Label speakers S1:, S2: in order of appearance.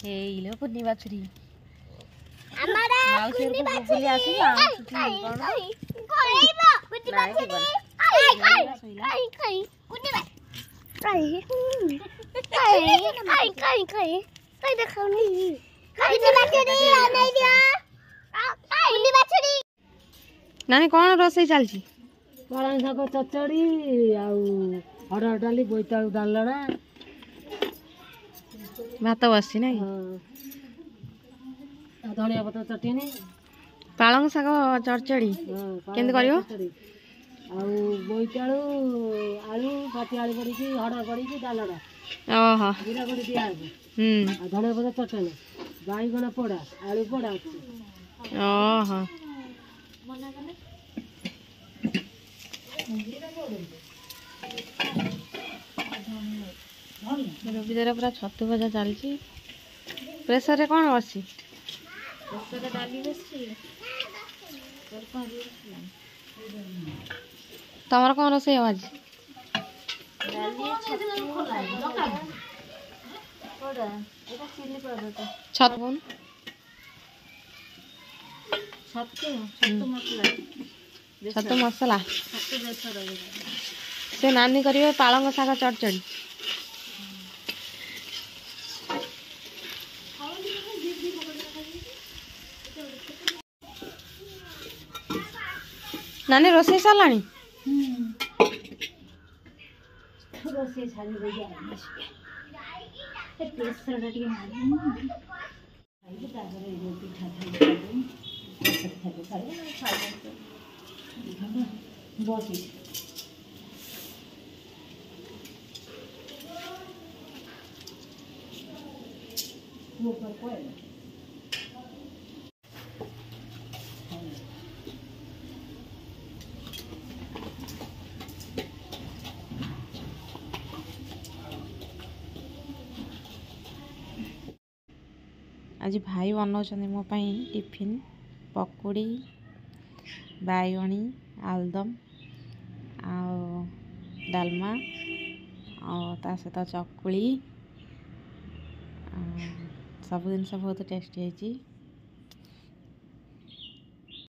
S1: ହେଇଲୋ କୁନି ବାଛୁରୀ
S2: ଆମର
S1: ମାଉସୀ
S2: କୁନି
S1: ଘରକୁ ବୁଲି
S2: ବାଛୁରୀ
S1: ଆସିଲା
S2: ଖୋଇବ କୁନି ବାଛୁରୀ ଖାଇ କୁନି ଖାଇ ଦେଖାଉନି କୁନି ବାଛୁରୀ ଅନେଇ ଦିଅ କୁନି ବାଛୁରୀ
S1: ନାନୀ କଣ ରୋଷେଇ ଚାଲିଛି
S3: ପାଳଙ୍ଗ ଶାଗ ଚଚଡ଼ି ଆଉ ହରଡ଼ ଡାଲି ବୋଇତାଳୁ ଡାଲଣା
S1: ଭାତ ବସିଛି ନାଇଁ
S3: ଧଣିଆ ପତ୍ର ଚଟଣି
S1: ପାଳଙ୍ଗ ଶାଗ ଚଡ଼ଚଡ଼ି କେମିତି କରିବ
S3: ଆଉ ବୋଇତାଳୁ ଆଳୁ ପାତି ଆଳୁ ପଡ଼ିକି ହରଡ଼ ପଡ଼ିକି ଡାଲଣା
S1: ଓହୋ
S3: ଜିରା ଗୁଡ଼ି ଦିଆହେବ ଆଉ ଧଣିଆ ପତ୍ର ଚଟଣି ବାଇଗଣ ପୋଡ଼ା ଆଳୁ ପୋଡ଼ା ଅଛି
S1: ଓହୋ ରବିଦାର ପୁରା ଛତୁ ଭଜା ଚାଲିଛି ପ୍ରେସରରେ କ'ଣ ବସିଛି ତମର କ'ଣ ରୋଷେଇ ହବ ଆଜି ଛତୁ ଛତୁ ମସଲା ସେ ନାନୀ କରିବେ ପାଳଙ୍ଗ ଶାଗ ଚଡ଼ଚଡ଼ି ନାନୀ ରୋଷେଇ ସରିଲାଣି
S2: ରୋଷେଇ ସାରି ଦେଇକି ପ୍ରେସରଟା ଟିକେ ମାରି ତାପରେ ପିଠା ବସି
S1: आज भाई बनाऊँ मो टिफिन पकुड़ी बाइगणी आलुदम डालमा ता सहित चकुली सब जिन बहुत टेस्टी है।